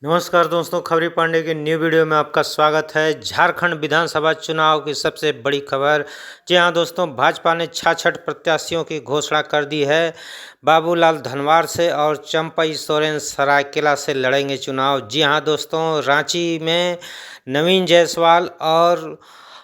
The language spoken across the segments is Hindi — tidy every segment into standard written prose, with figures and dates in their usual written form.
नमस्कार दोस्तों, खबरी पांडे के न्यू वीडियो में आपका स्वागत है। झारखंड विधानसभा चुनाव की सबसे बड़ी खबर। जी हां दोस्तों, भाजपा ने 66 प्रत्याशियों की घोषणा कर दी है। बाबूलाल धनवार से और चंपई सोरेन सरायकेला से लड़ेंगे चुनाव। जी हां दोस्तों, रांची में नवीन जायसवाल और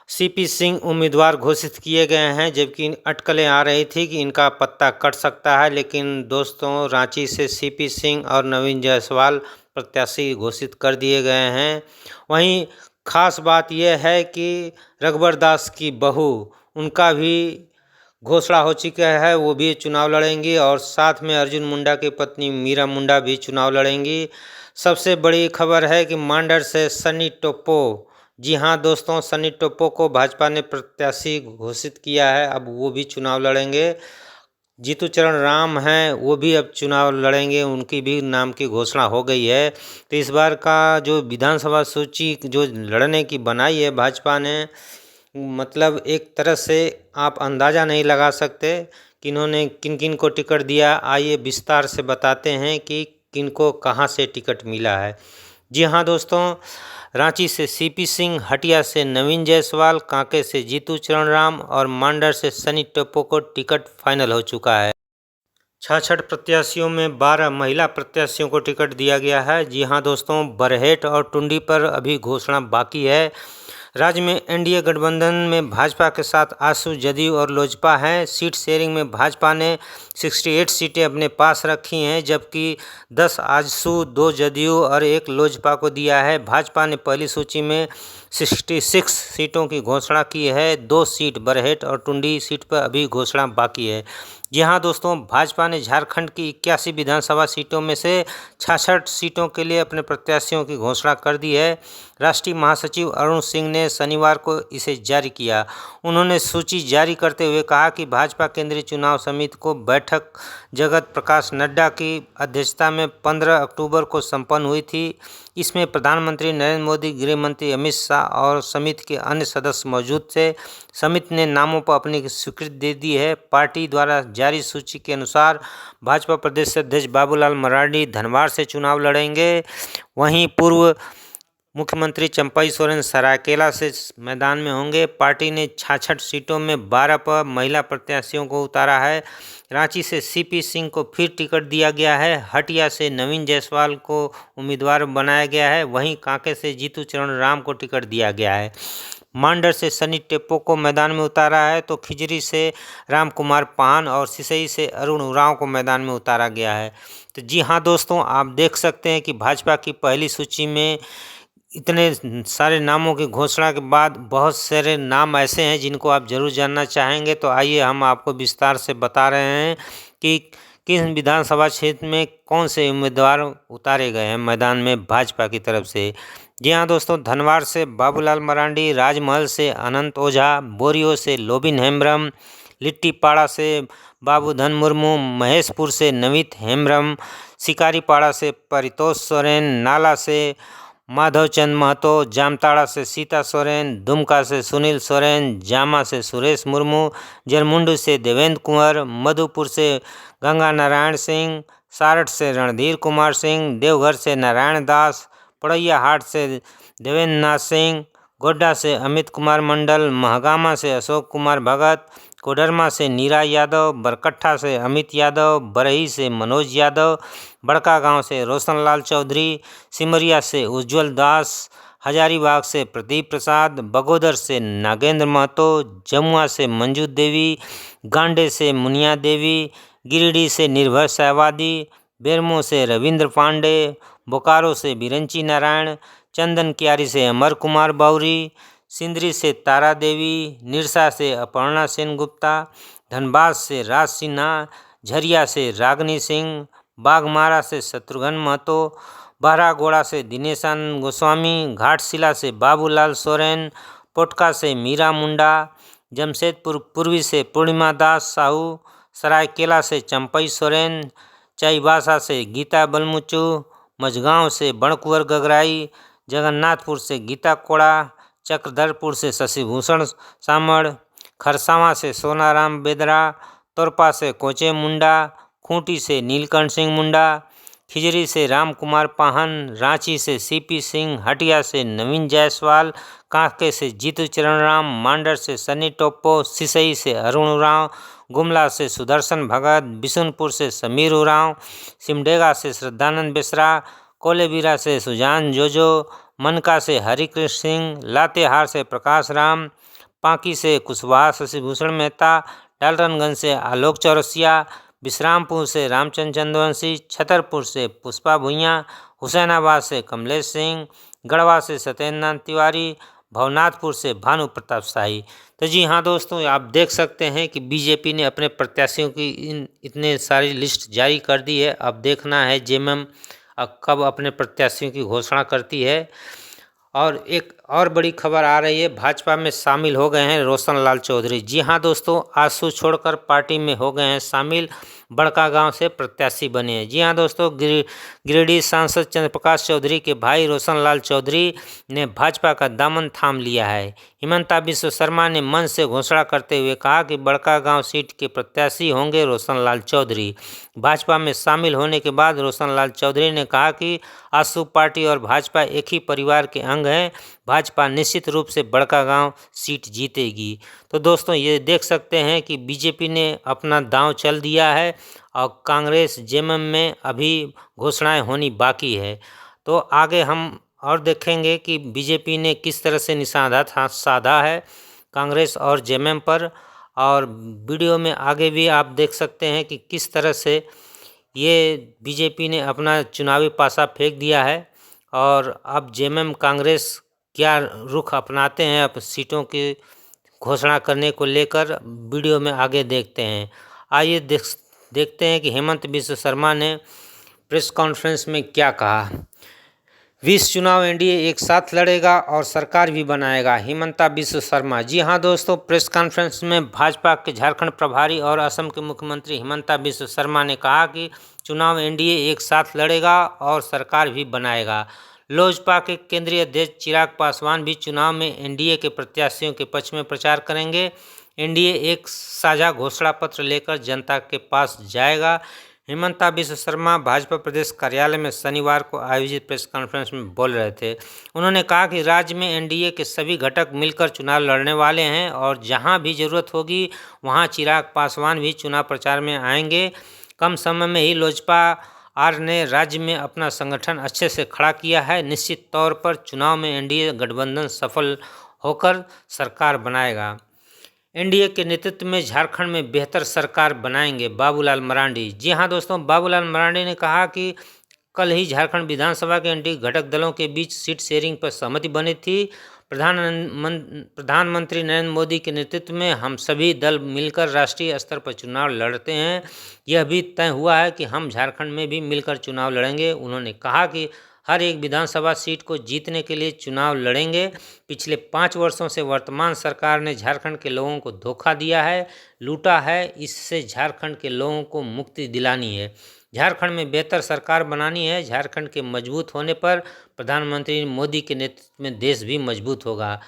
सीपी सिंह उम्मीदवार घोषित किए गए हैं, जबकि अटकलें आ रही थी कि इनका पत्ता कट सकता है। लेकिन दोस्तों, रांची से सीपी सिंह और नवीन जायसवाल प्रत्याशी घोषित कर दिए गए हैं। वहीं खास बात यह है कि रघुवर दास की बहू, उनका भी घोषणा हो चुका है, वो भी चुनाव लड़ेंगी। और साथ में अर्जुन मुंडा की पत्नी मीरा मुंडा भी चुनाव लड़ेंगी। सबसे बड़ी खबर है कि मांडर से सनी टोप्पो, जी हाँ दोस्तों, सनी टोप्पो को भाजपा ने प्रत्याशी घोषित किया है। अब वो भी चुनाव लड़ेंगे। जीतू चरण राम हैं, वो भी अब चुनाव लड़ेंगे, उनकी भी नाम की घोषणा हो गई है। तो इस बार का जो विधानसभा सूची जो लड़ने की बनाई है भाजपा ने, मतलब एक तरह से आप अंदाज़ा नहीं लगा सकते कि इन्होंने किन किन को टिकट दिया। आइए विस्तार से बताते हैं कि किनको कहाँ से टिकट मिला है। जी हाँ दोस्तों, रांची से सीपी सिंह, हटिया से नवीन जायसवाल, कांके से जीतू चरण राम और मांडर से सनी टोप्पो को टिकट फाइनल हो चुका है। 66 प्रत्याशियों में 12 महिला प्रत्याशियों को टिकट दिया गया है। जी हाँ दोस्तों, बरहेट और टुंडी पर अभी घोषणा बाकी है। राज्य में एनडीए गठबंधन में भाजपा के साथ आसू, जदयू और लोजपा हैं। सीट शेयरिंग में भाजपा ने 68 सीटें अपने पास रखी हैं, जबकि 10 आजसू, 2 जदयू और 1 लोजपा को दिया है। भाजपा ने पहली सूची में 66 सीटों की घोषणा की है। 2 सीट बरहेट और टुंडी सीट पर अभी घोषणा बाकी है। जी हाँ दोस्तों, भाजपा ने झारखंड की 81 विधानसभा सीटों में से 66 सीटों के लिए अपने प्रत्याशियों की घोषणा कर दी है। राष्ट्रीय महासचिव अरुण सिंह ने शनिवार को इसे जारी किया। उन्होंने सूची जारी करते हुए कहा कि भाजपा केंद्रीय चुनाव समिति को बैठक जगत प्रकाश नड्डा की अध्यक्षता में 15 अक्टूबर को संपन्न हुई थी। इसमें प्रधानमंत्री नरेंद्र मोदी, गृह मंत्री अमित शाह और समिति के अन्य सदस्य मौजूद थे। समिति ने नामों पर अपनी स्वीकृति दे दी है। पार्टी द्वारा जारी सूची के अनुसार भाजपा प्रदेश अध्यक्ष बाबूलाल मरांडी धनवार से चुनाव लड़ेंगे। वहीं पूर्व मुख्यमंत्री चंपई सोरेन सरायकेला से मैदान में होंगे। पार्टी ने 66 सीटों में 12 पर महिला प्रत्याशियों को उतारा है। रांची से सीपी सिंह को फिर टिकट दिया गया है। हटिया से नवीन जायसवाल को उम्मीदवार बनाया गया है। वहीं कांके से जीतू चरण राम को टिकट दिया गया है। मांडर से सनी टोप्पो को मैदान में उतारा है, तो खिजरी से राम कुमार पान और सिसई से अरुण उरांव को मैदान में उतारा गया है। तो जी हाँ दोस्तों, आप देख सकते हैं कि भाजपा की पहली सूची में इतने सारे नामों की घोषणा के बाद बहुत सारे नाम ऐसे हैं जिनको आप जरूर जानना चाहेंगे। तो आइए हम आपको विस्तार से बता रहे हैं कि किस विधानसभा क्षेत्र में कौन से उम्मीदवार उतारे गए हैं मैदान में भाजपा की तरफ से। जी हाँ दोस्तों, धनवार से बाबूलाल मरांडी, राजमहल से अनंत ओझा, बोरियो से लोबिन हेम्ब्रम, लिट्टीपाड़ा से बाबूधन मुर्मू, महेशपुर से नवीत हेम्ब्रम, शिकारीपाड़ा से परितोष सोरेन, नाला से माधवचंद महतो, जामताड़ा से सीता सोरेन, दुमका से सुनील सोरेन, जामा से सुरेश मुर्मू, जरमुंडू से देवेंद्र कुंवर, मधुपुर से गंगा नारायण सिंह, सारठ से रणधीर कुमार सिंह, देवघर से नारायण दास, पड़ैया हाट से देवेंद्र नाथ सिंह, गोड्डा से अमित कुमार मंडल, महगामा से अशोक कुमार भगत, कोडरमा से नीरा यादव, बरकट्ठा से अमित यादव, बरही से मनोज यादव, बड़का गांव से रोशनलाल चौधरी, सिमरिया से उज्जवल दास, हजारीबाग से प्रदीप प्रसाद, बगोदर से नागेंद्र महतो, जमुआ से मंजू देवी, गांडे से मुनिया देवी, गिरिडीह से निर्भय सहवादी, बेरमो से रविंद्र पांडे, बोकारो से बिरंची नारायण, चंदन कियारी से अमर कुमार बाउरी, सिंदरी से तारा देवी, निरसा से अपर्णा सेन गुप्ता, धनबाद से राज सिन्हा, झरिया से रागनी सिंह, बाघमारा से शत्रुघ्न महतो, बहरागोड़ा से दिनेशानंद गोस्वामी, घाटशिला से बाबूलाल सोरेन, पोटका से मीरा मुंडा, जमशेदपुर पूर्वी से पूर्णिमा दास साहू, सरायकेला से चंपई सोरेन, चाईबासा से गीता बलमुचू, मझगांव से बणकुंवर गगराई, जगन्नाथपुर से गीता कोड़ा, चक्रधरपुर से शशिभूषण सामड़, खरसावां से सोनाराम बेदरा, तोरपा से कोचे मुंडा, खूंटी से नीलकंठ सिंह मुंडा, खिजरी से राम कुमार पाहन, रांची से सीपी सिंह, हटिया से नवीन जायसवाल, कांके से जीतू चरण राम, मांडर से सनी टोप्पो, सिसई से अरुण उरांव, गुमला से सुदर्शन भगत, बिशुनपुर से समीर उरांव, सिमडेगा से श्रद्धानंद बेसरा, कोलेबिरा से सुजान जोजो, मनका से हरिकृष्ण सिंह, लातेहार से प्रकाश राम, पांकी से कुशवाहा शशिभूषण मेहता, डाल्टनगंज से आलोक चौरसिया, विश्रामपुर से रामचंद्र चंद्रवंशी, छतरपुर से पुष्पा भुइयां, हुसैनाबाद से कमलेश सिंह, गढ़वा से सत्येंद्र नाथ तिवारी, भवनाथपुर से भानु प्रताप शाही। तो जी हाँ दोस्तों, आप देख सकते हैं कि बीजेपी ने अपने प्रत्याशियों की इतने सारी लिस्ट जारी कर दी है। अब देखना है जेएमएम कब अपने प्रत्याशियों की घोषणा करती है। और एक और बड़ी खबर आ रही है, भाजपा में शामिल हो गए हैं रोशन लाल चौधरी। जी हाँ दोस्तों, आजसू छोड़कर पार्टी में हो गए हैं शामिल, बड़कागांव से प्रत्याशी बने हैं। जी हाँ दोस्तों, गिरिडीह सांसद चंद्रप्रकाश चौधरी के भाई रोशन लाल चौधरी ने भाजपा का दामन थाम लिया है। हिमंता बिस्व शर्मा ने मंच से घोषणा करते हुए कहा कि बड़कागांव सीट के प्रत्याशी होंगे रोशन लाल चौधरी। भाजपा में शामिल होने के बाद रोशन लाल चौधरी ने कहा कि आजसू पार्टी और भाजपा एक ही परिवार के अंग हैं, भाजपा निश्चित रूप से बड़कागांव सीट जीतेगी। तो दोस्तों, ये देख सकते हैं कि बीजेपी ने अपना दांव चल दिया है और कांग्रेस जेएमएम में अभी घोषणाएं होनी बाकी है। तो आगे हम और देखेंगे कि बीजेपी ने किस तरह से निशाना साधा है कांग्रेस और जेएमएम पर। और वीडियो में आगे भी आप देख सकते हैं कि किस तरह से ये बीजेपी ने अपना चुनावी पासा फेंक दिया है और अब जेएमएम कांग्रेस क्या रुख अपनाते हैं अब सीटों की घोषणा करने को लेकर, वीडियो में आगे देखते हैं। आइए देखते हैं कि हेमंत बिस्व शर्मा ने प्रेस कॉन्फ्रेंस में क्या कहा। 20 चुनाव एनडीए एक साथ लड़ेगा और सरकार भी बनाएगा, हिमंता बिस्व शर्मा। जी हाँ दोस्तों, प्रेस कॉन्फ्रेंस में भाजपा के झारखंड प्रभारी और असम के मुख्यमंत्री हिमंता बिस्व शर्मा ने कहा कि चुनाव एनडीए एक साथ लड़ेगा और सरकार भी बनाएगा। लोजपा के केंद्रीय अध्यक्ष चिराग पासवान भी चुनाव में एनडीए के प्रत्याशियों के पक्ष में प्रचार करेंगे। एनडीए एक साझा घोषणा पत्र लेकर जनता के पास जाएगा। हिमंता बिस्व शर्मा भाजपा प्रदेश कार्यालय में शनिवार को आयोजित प्रेस कॉन्फ्रेंस में बोल रहे थे। उन्होंने कहा कि राज्य में एनडीए के सभी घटक मिलकर चुनाव लड़ने वाले हैं और जहां भी जरूरत होगी वहां चिराग पासवान भी चुनाव प्रचार में आएंगे। कम समय में ही लोजपा आर ने राज्य में अपना संगठन अच्छे से खड़ा किया है। निश्चित तौर पर चुनाव में एनडीए गठबंधन सफल होकर सरकार बनाएगा। एनडीए के नेतृत्व में झारखंड में बेहतर सरकार बनाएंगे, बाबूलाल मरांडी। जी हाँ दोस्तों, बाबूलाल मरांडी ने कहा कि कल ही झारखंड विधानसभा के एनडीए घटक दलों के बीच सीट शेयरिंग पर सहमति बनी थी। प्रधानमंत्री नरेंद्र मोदी के नेतृत्व में हम सभी दल मिलकर राष्ट्रीय स्तर पर चुनाव लड़ते हैं। यह भी तय हुआ है कि हम झारखंड में भी मिलकर चुनाव लड़ेंगे। उन्होंने कहा कि हर एक विधानसभा सीट को जीतने के लिए चुनाव लड़ेंगे। पिछले 5 वर्षों से वर्तमान सरकार ने झारखंड के लोगों को धोखा दिया है, लूटा है। इससे झारखंड के लोगों को मुक्ति दिलानी है, झारखंड में बेहतर सरकार बनानी है। झारखंड के मजबूत होने पर प्रधानमंत्री मोदी के नेतृत्व में देश भी मजबूत होगा।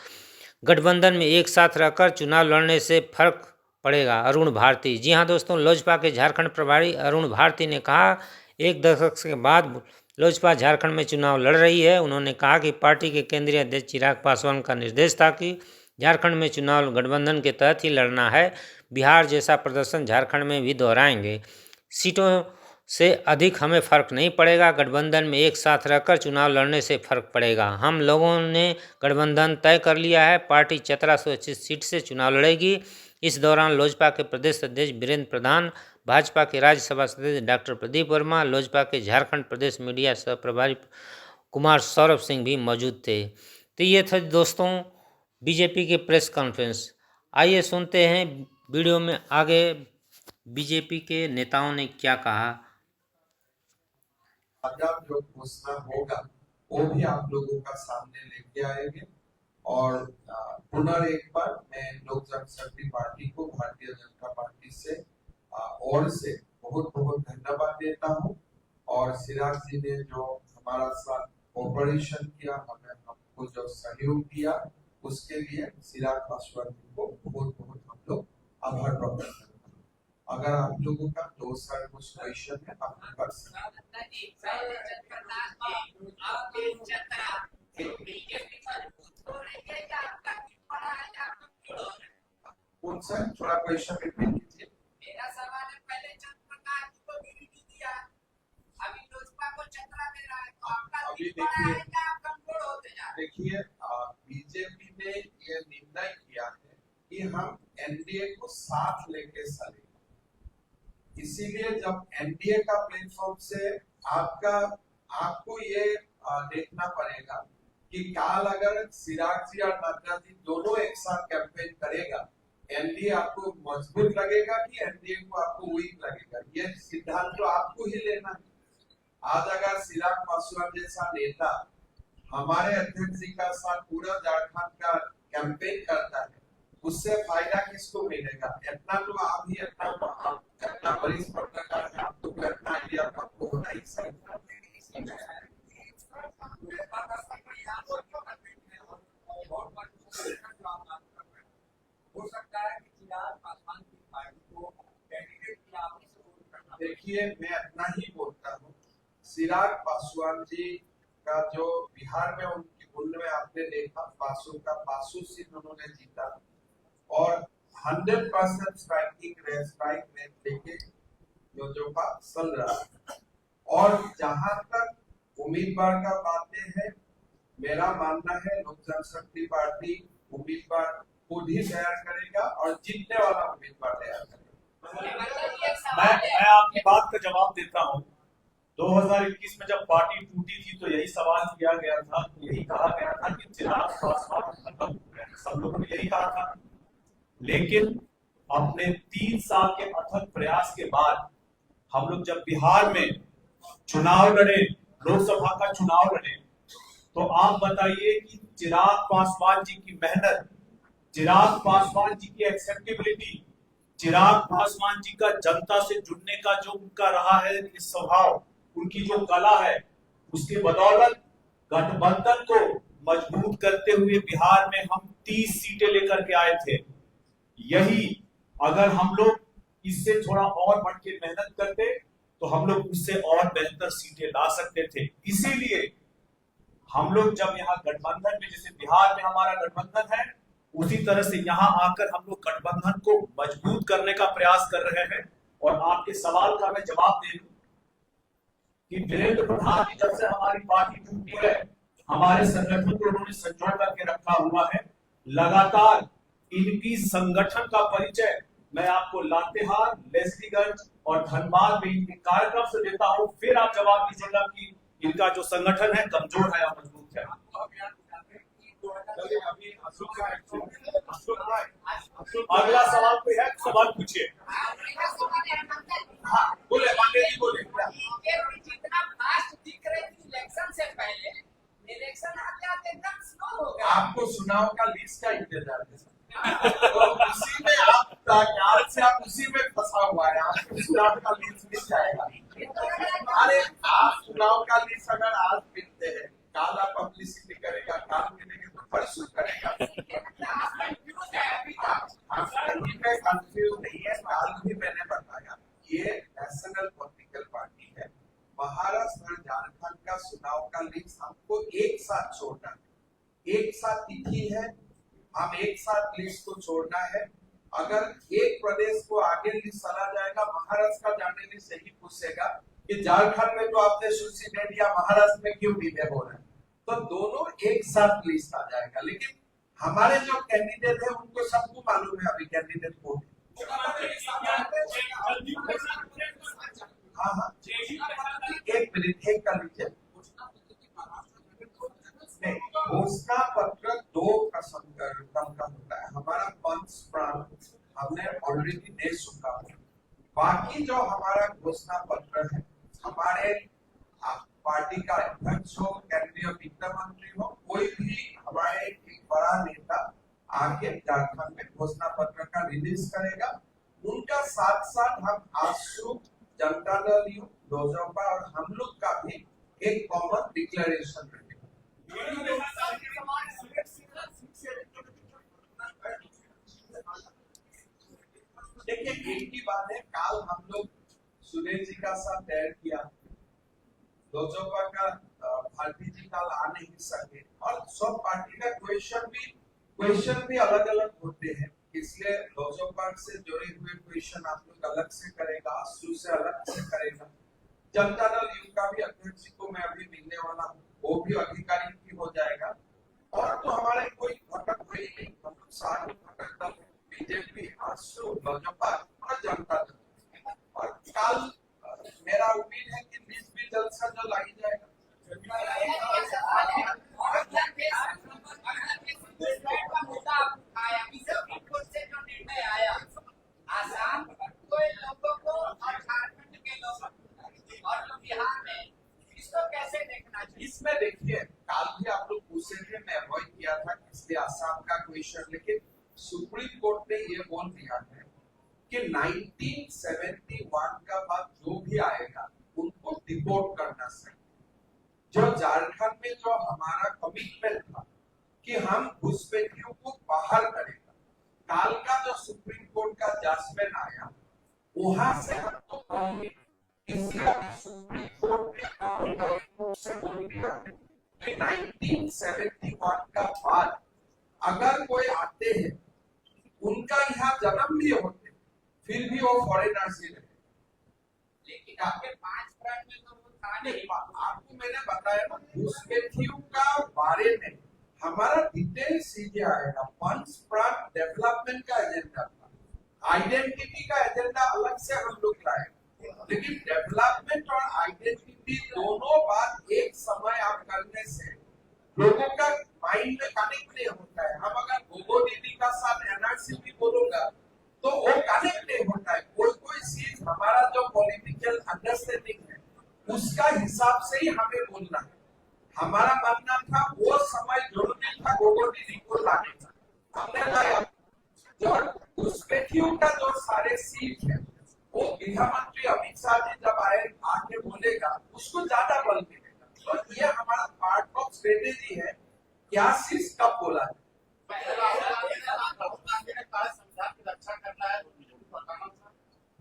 गठबंधन में एक साथ रहकर चुनाव लड़ने से फर्क पड़ेगा, अरुण भारती। जी हाँ दोस्तों, लोजपा के झारखंड प्रभारी अरुण भारती ने कहा, एक दशक के बाद लोजपा झारखंड में चुनाव लड़ रही है। उन्होंने कहा कि पार्टी के केंद्रीय अध्यक्ष चिराग पासवान का निर्देश था कि झारखंड में चुनाव गठबंधन के तहत ही लड़ना है। बिहार जैसा प्रदर्शन झारखंड में भी दोहराएंगे। सीटों से अधिक हमें फर्क नहीं पड़ेगा, गठबंधन में एक साथ रहकर चुनाव लड़ने से फर्क पड़ेगा। हम लोगों ने गठबंधन तय कर लिया है। पार्टी 1725 सीट से चुनाव लड़ेगी। इस दौरान लोजपा के प्रदेश अध्यक्ष वीरेंद्र प्रधान, भाजपा के राज्यसभा सदस्य डॉक्टर प्रदीप वर्मा, लोजपा के झारखंड प्रदेश मीडिया सह प्रभारी कुमार सौरभ सिंह भी मौजूद थे। तो ये थे दोस्तों बीजेपी के प्रेस कॉन्फ्रेंस। आइए सुनते हैं वीडियो में आगे बीजेपी के नेताओं ने क्या कहा। जो घोषणा होगा वो भी आप लोगों का सामने लेके आएंगे। और पुनः एक बार मैं लोक जनशक्ति पार्टी को भारतीय जनता पार्टी से और से बहुत बहुत धन्यवाद देता हूं। और सिराज जी ने जो हमारा साथ ऑपरेशन किया, हमें हमको जो सहयोग दिया, उसके लिए सिराज पासवान को बहुत बहुत हम लोग आभार प्रकट करते हैं। अगर आप लोगों का 2 कुछ क्वेश्चन है आप कर सकते कौन सा थोड़ा क्वेश्चन रिपीट कीजिए। मेरा सवाल है, पहले चंद्रप्रकाश को गिरफ्तार किया, अभी लोजपा को चतरा दे रहा है, तो आपका अभी दिल बड़ा है क्या, आप कमजोर होते जा रहे हैं? देखिए बीजेपी ने ये निर्णय किया है कि हम एनडीए को साथ लेके चलेंगे। इसीलिए जब एनडीए का प्लेटफॉर्म से आपको ये देखना पड़ेगा कि काल अगर चिराग जी और नड्डा जी दोनों एक साथ कैंपेन करेगा, एनडीए आपको मजबूत लगेगा कि एनडीए को आपको वीक लगेगा, ये सिद्धांत तो आपको ही लेना है। आज अगर चिराग पासवान जैसा नेता हमारे अध्यक्ष जी का साथ पूरा झारखंड का कैंपेन करता है, उससे फायदा किसको मिलेगा? इतना तो आप ही इतना वरिष्ठ पत्रकार है, आपको इतना आइडिया आपको होना ही चाहिए। हो सकता है कि चिराग पासवान की पार्टी को कैंडिडेट की आपने सपोर्ट करना। देखिए मैं इतना ही बोलता हूँ, चिराग पासवान जी का जो बिहार में उनकी बुल्ल में आपने देखा, पासु सीट उन्होंने जीता और 100% स्ट्राइक रेट लेके जो चल रहा है। और जहां तक उम्मीदवार का बातें है, मेरा मानना है लोक जनशक्ति पार्टी उम्मीदवार खुद ही तैयार करेगा और जीतने वाला उम्मीदवार तैयार करेगा। मैं आपकी बात का जवाब देता हूँ। 2021 में जब पार्टी टूटी थी तो यही सवाल किया गया था, यही कहा गया था कि चिराग पासवान खत्म हो गए, सब लोगों ने यही कहा था। लेकिन अपने 3 साल के अथक प्रयास के बाद हम लोग जब बिहार में चुनाव लड़े, लोकसभा का चुनाव लड़े, तो आप बताइए कि चिराग पासवान जी की मेहनत, चिराग पासवान जी की एक्सेप्टेबिलिटी, चिराग पासवान जी का जनता से जुड़ने का जो उनका रहा है स्वभाव, उनकी जो कला है, उसके बदौलत गठबंधन को मजबूत करते हुए बिहार में हम 30 सीटें लेकर के आए थे। यही अगर हम लोग इससे थोड़ा और बढ़ के मेहनत करते तो हम लोग उससे और बेहतर सीटें ला सकते थे। इसीलिए हम लोग जब यहाँ गठबंधन में, जैसे बिहार में हमारा गठबंधन है, उसी तरह से यहाँ आकर हम लोग गठबंधन को मजबूत करने का प्रयास कर रहे हैं। और आपके सवाल का मैं जवाब दे दूं कि वीरेंद्र प्रधान जी जब से हमारी पार्टी टूटी है, हमारे संगठन को उन्होंने संजोड़ करके रखा हुआ है। लगातार इनकी संगठन का परिचय मैं आपको लातेहार, लेस्लीगंज और धनबाद में इनके कार्यक्रम से देता हूं। फिर आप जवाब दीजिएगा कि इनका जो संगठन है कमजोर है या मजबूत है। अगला सवाल कोई है? सवाल पूछिए। हाँ बोले, पांडे जी बोले। जितना फास्ट दिख रही थी इलेक्शन से पहले, इलेक्शन आते आते एकदम स्लो हो गया। आपको चुनाव का लिस्ट का इंतजार है, तो उसी में आप उसी में फंसा हुआ है। आपको चुनाव का लिस्ट मिल जाएगा। अरे आप चुनाव का लिस्ट अगर आज मिलते हैं, काल आप पब्लिसिटी करेगा, काल मिलेंगे तो परसों करेगा। कंफ्यूज नहीं है, काल भी मैंने बताया ये नेशनल पॉलिटिकल पार्टी है। महाराष्ट्र और झारखंड का चुनाव का लिस्ट हमको एक साथ छोड़ना है, एक साथ तिथि है, हम एक साथ लिस्ट को छोड़ना है। अगर एक प्रदेश को आगे लिस्ट चला जाएगा, महाराष्ट्र का जाने लिस्ट यही पूछेगा कि झारखंड में तो आपने सूची दे दिया, महाराष्ट्र में क्यों डिले हो रहा है? तो दोनों एक साथ लिस्ट आ जाएगा। लेकिन हमारे जो कैंडिडेट है उनको सबको मालूम है अभी कैंडिडेट कौन है। हाँ हाँ एक मिनट, एक कर लीजिए। घोषणा पत्र 2 का संकल्प का होता है, हमारा पंच प्राण हमने ऑलरेडी दे चुका है। बाकी जो हमारा घोषणा पत्र है, हमारे पार्टी का अध्यक्ष हो, केंद्रीय वित्त मंत्री हो, कोई भी हमारे एक बड़ा नेता आगे झारखंड में घोषणा पत्र का रिलीज करेगा। उनका साथ साथ हम आशु, जनता दल यू, लोजपा और हम लोग का भी एक कॉमन डिक्लेरेशन रहेगा। देखिए एक ही बात है, कल हम लोग सुरेश जी का साथ तय किया, लोजपा का भारती जी कल आ नहीं सके और सब पार्टी का क्वेश्चन भी अलग अलग होते हैं, इसलिए लोजपा से जुड़े हुए क्वेश्चन आप लोग अलग से करेगा, आसू से अलग से करेगा। जनता दल यू का भी अध्यक्ष जी को मैं अभी मिलने वाला हूँ, वो भी अधिकारी की हो जाएगा। और तो हमारे कोई घटक है ही नहीं, हम लोग सारे घटक दल बीजेपी, आसू, लोजपा और जनता दल। और कल मेरा उम्मीद है कि बीच भी जल्द से जल्द लाई जाएगा। आसाम के लोगों को और झारखंड के लोगों और बिहार में इसको कैसे देखना चाहिए? इसमें देखिए कल भी आप लोग पूछे थे, मैं अवॉइड किया था इसलिए आसाम का क्वेश्चन, लेकिन सुप्रीम कोर्ट ने ये बोल दिया है कि 1971 का बाद जो भी आएगा उनको डिपोर्ट करना चाहिए। जो झारखंड में जो हमारा कमिटमेंट था कि हम घुसपैठियों को बाहर करेगा, काल का जो सुप्रीम कोर्ट का जजमेंट आया वहां से हम तो सुप्रीम कोर्ट से बोल दिया कि 1971 का बाद अगर कोई आते हैं उनका यहाँ जन्म भी होते फिर भी वो फॉरेनर्स ही रहे। लेकिन आपके 5 प्रांत में तो वो था नहीं। आपको मैंने बताया ना, घुसपैठियों का बारे में हमारा डिटेल सीधे आएगा। पंच प्रांत डेवलपमेंट का एजेंडा था, आइडेंटिटी का एजेंडा अलग से हम लोग लाए, लेकिन डेवलपमेंट और आइडेंटिटी दोनों बात एक समय आप करने से लोगों का माइंड में कनेक्ट नहीं होता है। हम अगर गोगो दीदी का साथ एनआरसी भी बोलूंगा तो वो कनेक्ट नहीं होता है। कोई चीज हमारा जो पॉलिटिकल अंडरस्टैंडिंग है उसका हिसाब से ही हमें बोलना है। हमारा मानना था वो समय जरूरी था गोगो दीदी को लाने का, हमने लाया। जो घुसपैठियों का जो सारे सीट है वो गृह मंत्री अमित शाह जी जब आके बोलेगा उसको ज्यादा बल मिलेगा। तो ये हमारा पार्ट ऑफ स्ट्रेटेजी है, क्या चीज कब बोला है। रक्षा करना है,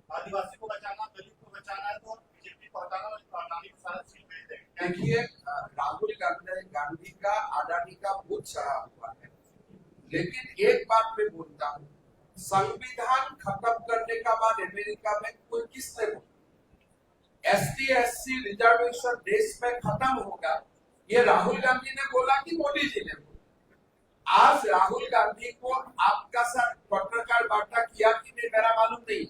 आदिवासी को बचाना, दलित को बचाना है, तो बीजेपी को हटाना और अडानी को सारा सीट भेज देंगे। देखिए राहुल गांधी का अडानी का बहुत चढ़ा हुआ है, लेकिन एक बात मैं बोलता हूँ, संविधान खत्म करने का बाद अमेरिका में कोई किसने बोला एसटी एससी रिजर्वेशन देश में खत्म होगा? ये राहुल गांधी ने बोला कि मोदी जी ने बोला? आज राहुल गांधी को आपका साथ पत्रकार वार्ता किया कि नहीं मेरा मालूम नहीं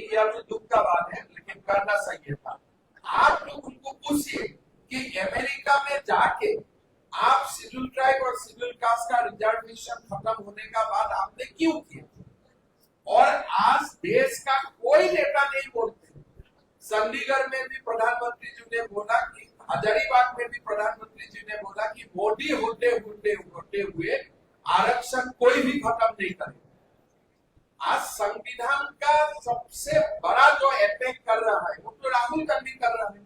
किया तो दुख का बात है, लेकिन करना चाहिए था। आप लोग उनको पूछिए कि अमेरिका में जाके आप शेड्यूल ट्राइब और शेड्यूल कास्ट का रिजर्वेशन खत्म होने का बाद आपने क्यों किया? और आज देश का कोई नेता नहीं बोलते। चंडीगढ़ में भी प्रधानमंत्री जी ने बोला कि, हजारीबाग में भी प्रधानमंत्री जी ने बोला कि मोदी होते हुए आरक्षण कोई भी खत्म नहीं करेगा। आज संविधान का सबसे बड़ा जो अटैक कर रहा है वो तो राहुल गांधी कर रहा है।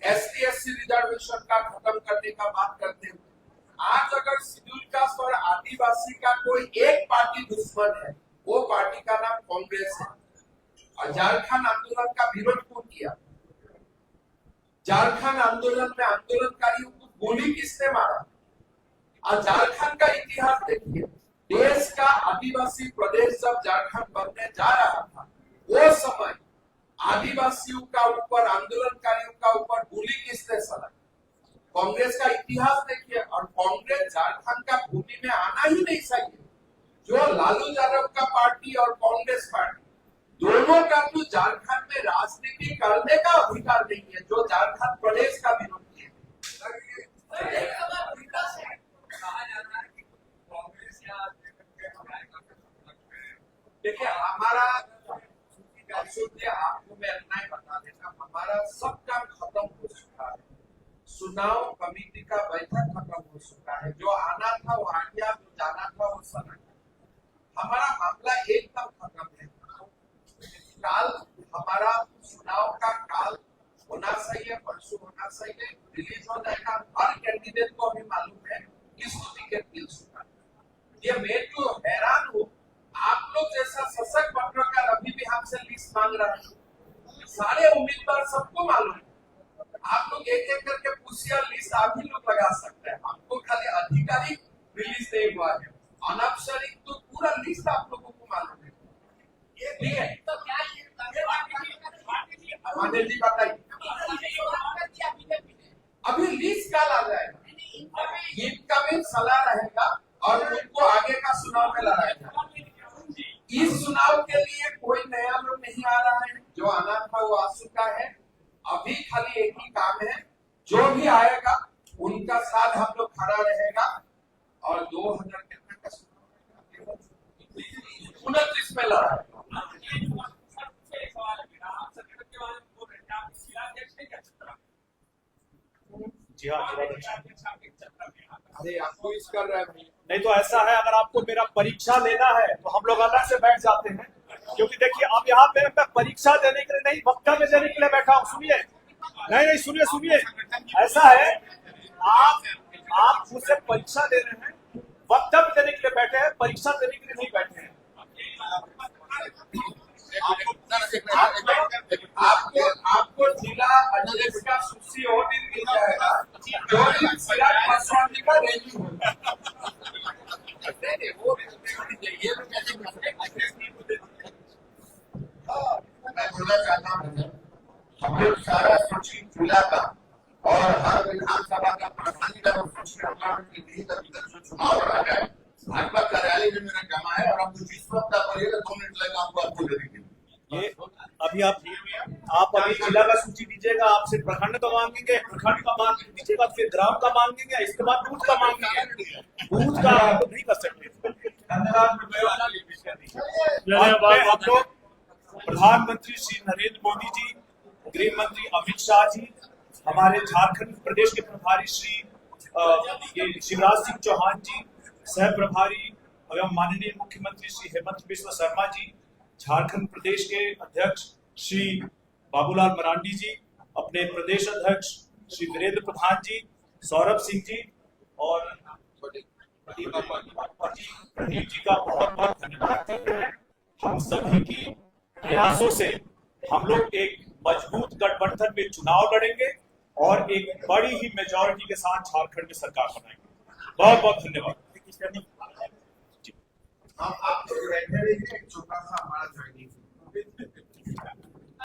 एसटी एससी रिजर्वेशन का खत्म करने का बात करते हुए आज अगर शेड्यूल कास्ट और आदिवासी का कोई एक पार्टी दुश्मन है वो पार्टी का नाम कांग्रेस है। और झारखंड आंदोलन का विरोध क्यों किया? झारखंड आंदोलन में आंदोलनकारियों को गोली किसने मारा? और झारखंड का इतिहास देखिए, देश का आदिवासी प्रदेश जब झारखंड बनने जा रहा था वो समय आदिवासियों का ऊपर, आंदोलनकारियों का ऊपर गोली किसने चलाई? कांग्रेस का इतिहास देखिए। और कांग्रेस झारखंड का भूमि में आना ही नहीं चाहिए। जो लालू यादव का पार्टी और कांग्रेस पार्टी दोनों का तो झारखंड में राजनीति करने का अधिकार नहीं है, जो झारखंड प्रदेश का विरोधी है। देखिए हमारा, आपको मैं इतना ही बता देता, हमारा सब काम खत्म हो चुका है। चुनाव कमेटी का बैठक खत्म हो चुका है। जो आना था वो आ गया, जो जाना था वो चला गया। हमारा मामला एकदम खत्म है। काल हमारा चुनाव का काल होना चाहिए, परसों होना चाहिए, रिलीज हो जाएगा। हर कैंडिडेट को अभी मालूम है किसको टिकट मिल चुका है। ये मैं तो हैरान हूँ, आप लोग जैसा सशक्त पत्रकार अभी भी हमसे लिस्ट मांग रहे हैं। सारे उम्मीदवार सबको मालूम है। आप लोग एक एक करके पूछिए, लिस्ट आप ही लोग लगा सकते हैं। आपको खाली आधिकारिक रिलीज नहीं हुआ है, अनौपचारिक तो पूरा लिस्ट आप लोगों को मालूम है। ये नहीं है तो क्या ये माने जी बताइए, अभी लिस्ट कल आ जाएगा, इनकमिंग सलाह रहेगा और उनको आगे का चुनाव में लड़ाएगा। इस चुनाव के लिए कोई नया लोग नहीं आ रहा है, जो आना था वो आ चुका है। अभी खाली एक ही काम है, जो भी आएगा उनका साथ हम लोग खड़ा रहेगा और 2000 कितने का चुनाव 29 में लड़ाएगा। जी हाँ, अरे आपको इस कर रहा है भाई। नहीं तो ऐसा है, अगर आपको मेरा परीक्षा लेना है तो हम लोग अलग से बैठ जाते हैं, क्योंकि देखिए अब यहाँ पे मैं परीक्षा देने के लिए नहीं, वक्तव्य देने के लिए बैठा हूँ। सुनिए, नहीं सुनिए सुनिए, ऐसा है, आप मुझसे परीक्षा दे रहे हैं, वक्तव्य देने के लिए बैठे हैं, परीक्षा देने के लिए नहीं बैठे हैं। आपको जिला अध्यक्ष का सूची और दिन मिल जाएगा, जो दिन चिराग पासवान जी का रैली होगा। मैं बोलना चाहता हूँ, हम लोग सारा सूची जिला का और हर विधानसभा का प्रधानी का सूची चुनाव हो रहा है। भाजपा कार्यालय में मेरा जमा है और आपको जिस वक्त आप बोलिएगा 2 मिनट लगेगा आपको दे देंगे। ये अभी आप अभी जिला का सूची दीजिएगा, आपसे प्रखंड का मांगेंगे, प्रखंड का मांग दीजिएगा, फिर ग्राम का मांगेंगे, इसके बाद बूथ का मांगेंगे। बूथ का आप नहीं कर सकते। आप लोग प्रधानमंत्री श्री नरेंद्र मोदी जी, गृह मंत्री अमित शाह जी, हमारे झारखंड प्रदेश के प्रभारी श्री शिवराज सिंह चौहान जी, सह प्रभारी एवं माननीय मुख्यमंत्री श्री हेमंत बिस्व शर्मा जी, झारखंड प्रदेश के अध्यक्ष श्री बाबूलाल मरांडी जी, अपने प्रदेश अध्यक्ष श्री वीरेंद्र प्रधान जी, सौरभ सिंह जी और प्रदीप जी का बहुत बहुत धन्यवाद। हम सभी की प्रयासों से हम लोग एक मजबूत गठबंधन में चुनाव लड़ेंगे और एक बड़ी ही मेजॉरिटी के साथ झारखंड में सरकार बनाएंगे। बहुत बहुत धन्यवाद। हम आप लोग बैठे रहिए, एक छोटा सा हमारा ज्वाइनिंग